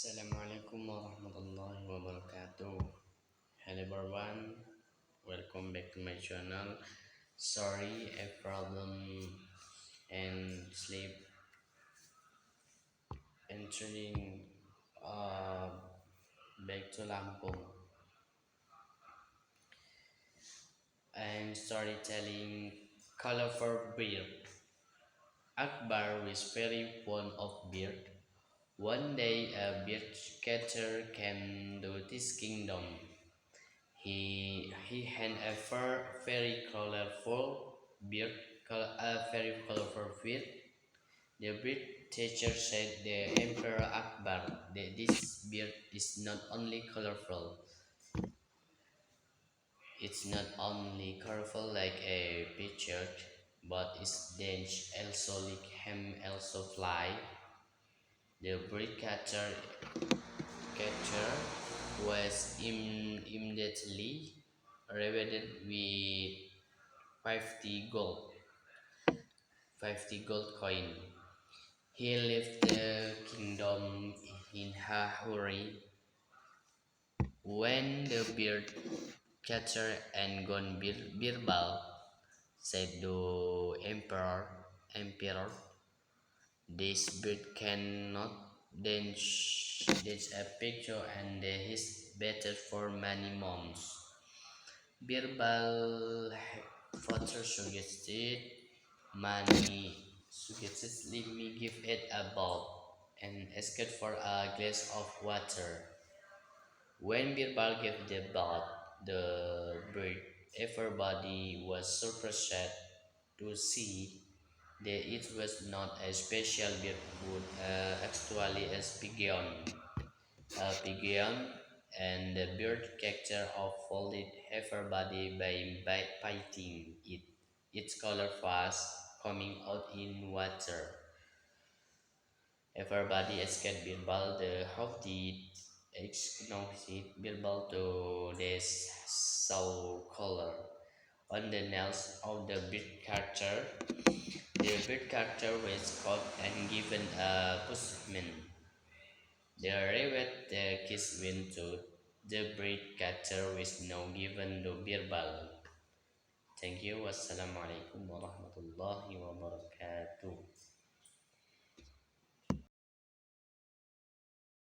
Assalamualaikum warahmatullahi wabarakatuh. Hello everyone, welcome back to my channel. Sorry, a problem and sleep entering uh, back to Lampung and storytelling. Colourful beard. Akbar was very fond of beard. One day a beard catcher came to this kingdom. He had a very colorful beard, a very colorful beard. The beard teacher said the Emperor Akbar that this beard is not only colorful, it's not only colorful like a picture, but it's dense also like him also fly. The beard catcher was immediately rewarded with 50 gold 50 gold coin. He left the kingdom in a hurry. When the beard catcher and gone Birbal said to Emperor, this bird cannot dance a picture and he's better for many months. Birbal further money suggested let me give it a bath and asked for a glass of water. When Birbal gave the bath, the bird, everybody was surprised to see that it was not a special bird but actually a pigeon, and the bird catcher folded everybody by biting it. Its color fast coming out in water. Everybody escaped Birbal. The half did acknowledge Birbal to this soul color. On the nails of the bird catcher, the bird catcher was caught and given a punishment. The rabbit the kiss went to the bird catcher was now given to Birbal. Thank you. Wassalamualaikum warahmatullahi wabarakatuh.